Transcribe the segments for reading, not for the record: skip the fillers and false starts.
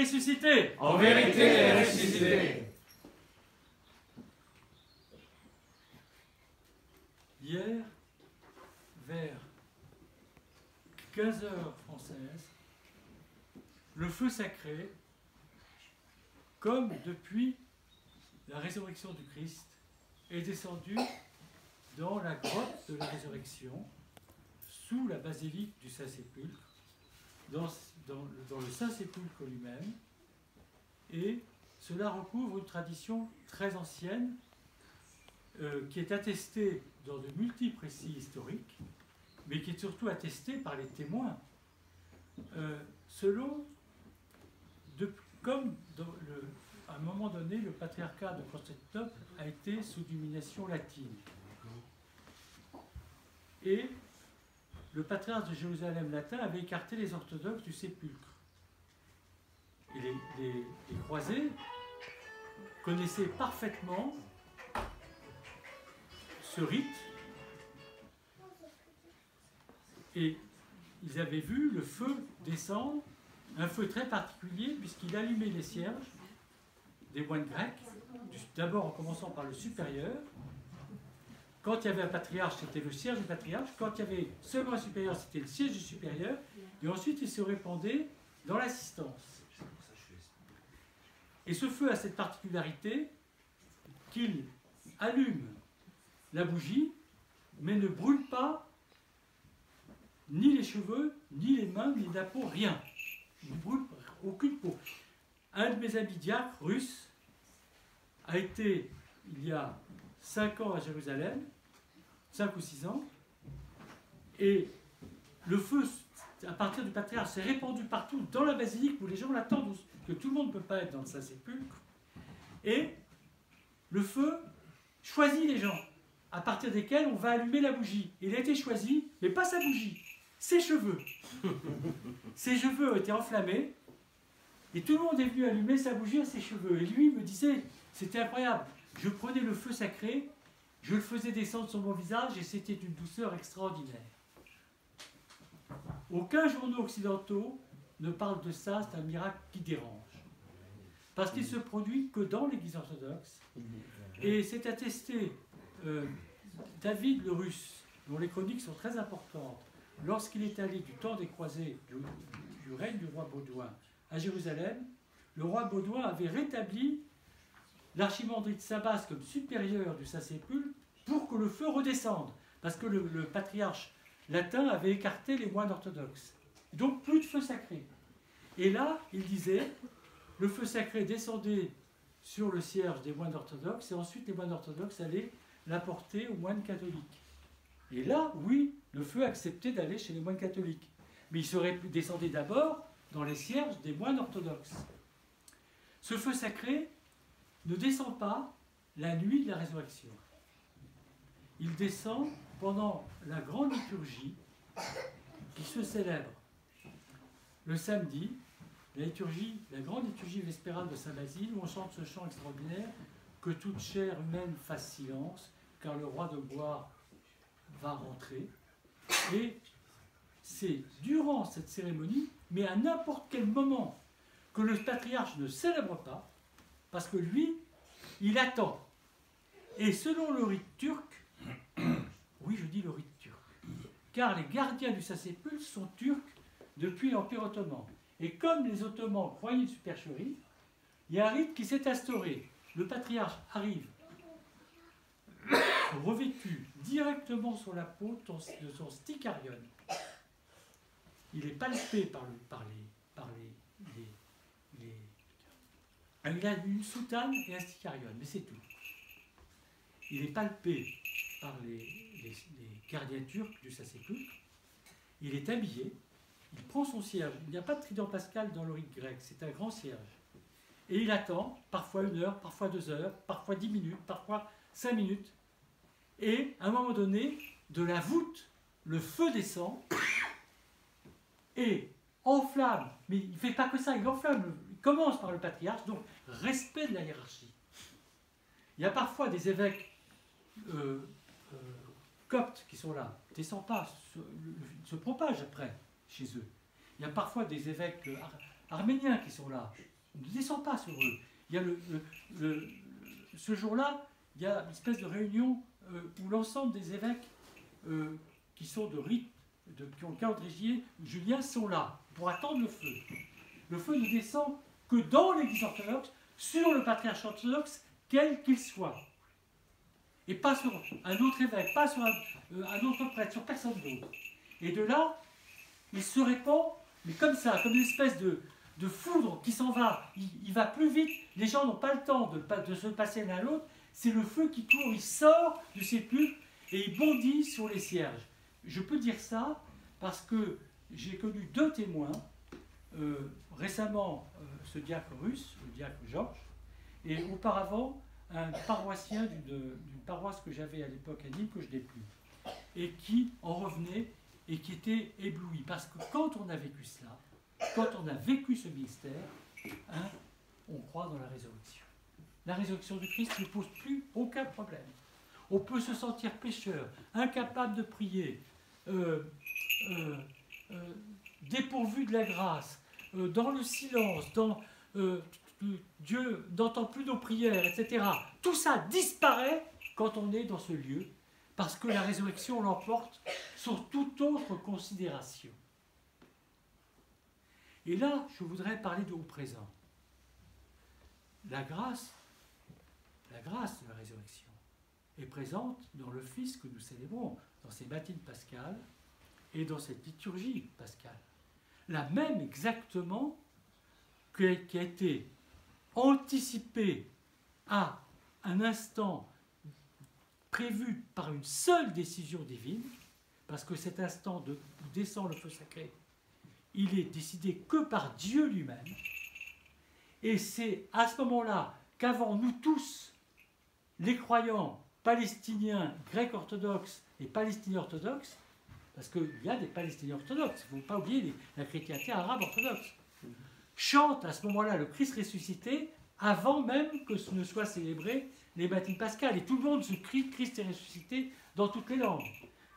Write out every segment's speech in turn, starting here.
ressuscité. En vérité, il est ressuscité. Hier, vers 15 heures françaises, le feu sacré, comme depuis la résurrection du Christ, est descendu dans la grotte de la résurrection, sous la basilique du Saint-Sépulcre, dans le Saint-Sépulcre lui-même, et cela recouvre une tradition très ancienne qui est attestée dans de multiples récits historiques, mais qui est surtout attestée par les témoins. Comme à un moment donné, le patriarcat de Constantinople a été sous domination latine. Et le patriarche de Jérusalem latin avait écarté les orthodoxes du sépulcre. Et les croisés connaissaient parfaitement ce rite, et ils avaient vu le feu descendre, un feu très particulier, puisqu'il allumait les cierges des moines grecs, d'abord en commençant par le supérieur. Quand il y avait un patriarche, c'était le cierge du patriarche. Quand il y avait seulement un supérieur, c'était le siège du supérieur. Et ensuite, il se répandait dans l'assistance. Et ce feu a cette particularité qu'il allume la bougie, mais ne brûle pas ni les cheveux, ni les mains, ni la peau, rien. Il ne brûle aucune peau. Un de mes amis diacres russes a été, il y a 5 ans à Jérusalem, 5 ou 6 ans, et le feu, à partir du patriarche, s'est répandu partout dans la basilique où les gens l'attendent, que tout le monde ne peut pas être dans le Saint-Sépulcre, et le feu choisit les gens, à partir desquels on va allumer la bougie. Il a été choisi, mais pas sa bougie, ses cheveux. Ses cheveux ont été enflammés, et tout le monde est venu allumer sa bougie à ses cheveux. Et lui me disait, c'était incroyable, je prenais le feu sacré, je le faisais descendre sur mon visage, et c'était d'une douceur extraordinaire. Aucun journaux occidentaux ne parle de ça, c'est un miracle qui dérange. Parce qu'il se produit que dans l'Église orthodoxe. Et c'est attesté, David le Russe, dont les chroniques sont très importantes, lorsqu'il est allé du temps des croisés, du règne du roi Baudouin, à Jérusalem, le roi Baudouin avait rétabli l'archimandrite Sabas comme supérieur du Saint-Sépulcre pour que le feu redescende. Parce que le patriarche latin avait écarté les moines orthodoxes. Donc plus de feu sacré. Et là, il disait, le feu sacré descendait sur le cierge des moines orthodoxes, et ensuite les moines orthodoxes allaient l'apporter aux moines catholiques. Et là, oui, le feu acceptait d'aller chez les moines catholiques. Mais il descendait d'abord dans les cierges des moines orthodoxes. Ce feu sacré ne descend pas la nuit de la résurrection. Il descend pendant la grande liturgie qui se célèbre le samedi, la grande liturgie vespérale de Saint-Basile, où on chante ce chant extraordinaire « Que toute chair humaine fasse silence, car le roi de gloire va rentrer ». Et c'est durant cette cérémonie, mais à n'importe quel moment, que le patriarche ne célèbre pas, parce que lui, il attend. Et selon le rite turc, oui, je dis le rite turc, car les gardiens du Saint-Sépulcre sont turcs depuis l'Empire ottoman. Et comme les Ottomans croyaient une supercherie, il y a un rite qui s'est instauré. Le patriarche arrive revêtu directement sur la peau de son sticarion. Il est palpé il a une soutane et un sticarion, mais c'est tout. Il est palpé par les gardiens turcs du Saint-Sépulcre. Il est habillé, il prend son cierge. Il n'y a pas de trident pascal dans le rite grec, c'est un grand cierge. Et il attend, parfois 1 heure, parfois 2 heures, parfois 10 minutes, parfois 5 minutes. Et à un moment donné, de la voûte, le feu descend et enflamme. Mais il ne fait pas que ça, il enflamme. Il commence par le patriarche, donc respect de la hiérarchie. Il y a parfois des évêques coptes qui sont là, ne descendent pas, se propagent après chez eux. Il y a parfois des évêques arméniens qui sont là, ne descend pas sur eux. Il y a ce jour-là, il y a une espèce de réunion où l'ensemble des évêques qui sont de rite, qui ont le calendrier julien, sont là pour attendre le feu. Le feu ne descend que dans l'Église orthodoxe, sur le patriarche orthodoxe, quel qu'il soit. Et pas sur un autre évêque, pas sur un autre prêtre, sur personne d'autre. Et de là, il se répand, mais comme ça, comme une espèce de foudre qui s'en va. Il va plus vite, les gens n'ont pas le temps de se passer l'un à l'autre. C'est le feu qui court, il sort du sépulcre et il bondit sur les cierges. Je peux dire ça parce que j'ai connu 2 témoins, récemment ce diacre russe, le diacre Georges, et auparavant un paroissien d'une paroisse que j'avais à l'époque à Nîmes, que je n'ai plus, et qui en revenait et qui était ébloui. Parce que quand on a vécu cela, quand on a vécu ce mystère, hein, on croit dans la résurrection. La résurrection du Christ ne pose plus aucun problème. On peut se sentir pécheur, incapable de prier, dépourvu de la grâce, dans le silence, Dieu n'entend plus nos prières, etc. Tout ça disparaît quand on est dans ce lieu, parce que la résurrection l'emporte sur toute autre considération. Et là, je voudrais parler au présent. La grâce de la résurrection est présente dans le Fils que nous célébrons, dans ces matines pascales et dans cette liturgie pascale. La même exactement qui a été anticipée à un instant prévu par une seule décision divine, parce que cet instant où descend le feu sacré, il est décidé que par Dieu lui-même, et c'est à ce moment-là qu'avant nous tous, les croyants palestiniens, grecs orthodoxes et palestiniens orthodoxes, parce qu'il y a des Palestiniens orthodoxes, il ne faut pas oublier la chrétienté arabe orthodoxe, chantent à ce moment-là le Christ ressuscité avant même que ce ne soit célébré les matines pascales. Et tout le monde se crie Christ est ressuscité dans toutes les langues.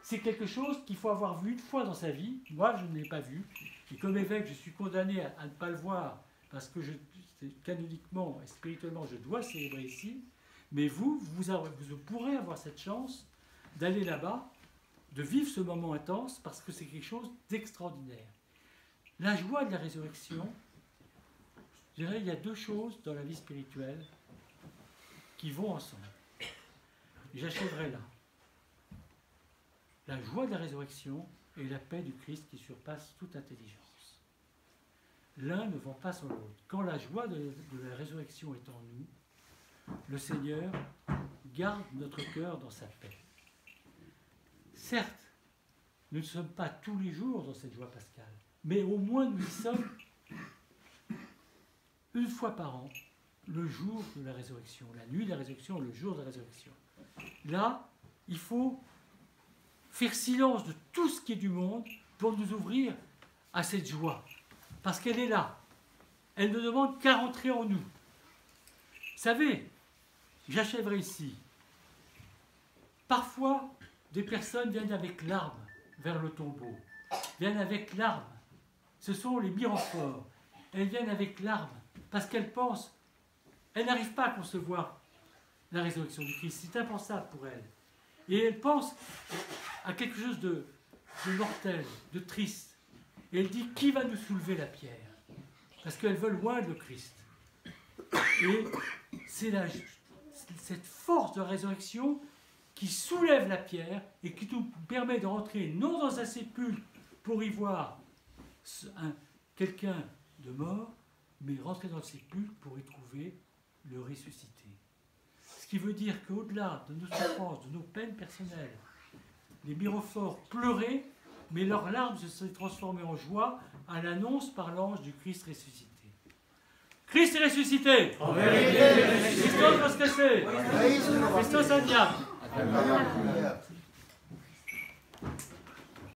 C'est quelque chose qu'il faut avoir vu une fois dans sa vie. Moi, je ne l'ai pas vu. Et comme évêque, je suis condamné à ne pas le voir parce que canoniquement et spirituellement, je dois célébrer ici. Mais vous pourrez avoir cette chance d'aller là-bas, de vivre ce moment intense parce que c'est quelque chose d'extraordinaire. La joie de la résurrection, je dirais, il y a 2 choses dans la vie spirituelle qui vont ensemble. J'achèverai là. La joie de la résurrection et la paix du Christ qui surpasse toute intelligence. L'un ne va pas sans l'autre. Quand la joie de la résurrection est en nous, le Seigneur garde notre cœur dans sa paix. Certes, nous ne sommes pas tous les jours dans cette joie pascale, mais au moins nous y sommes une fois par an, le jour de la résurrection, la nuit de la résurrection, le jour de la résurrection. Là, il faut faire silence de tout ce qui est du monde pour nous ouvrir à cette joie, parce qu'elle est là. Elle ne demande qu'à rentrer en nous. Vous savez, j'achèverai ici. Parfois, des personnes viennent avec larmes vers le tombeau, viennent avec larmes. Ce sont les mirophores. Elles viennent avec larmes parce qu'elles pensent, elles n'arrivent pas à concevoir la résurrection du Christ. C'est impensable pour elles. Et elles pensent à quelque chose de mortel, de triste. Et elles disent, qui va nous soulever la pierre? Parce qu'elles veulent loin le Christ. Et c'est cette force de résurrection qui soulève la pierre et qui nous permet de rentrer non dans un sépulcre pour y voir quelqu'un de mort, mais rentrer dans le sépulcre pour y trouver le ressuscité. Ce qui veut dire qu'au-delà de nos souffrances, de nos peines personnelles, les mirophores pleuraient, mais leurs larmes se sont transformées en joie à l'annonce par l'ange du Christ ressuscité. Christ est ressuscité! En vérité, Christos voskreσε! Christos adiam!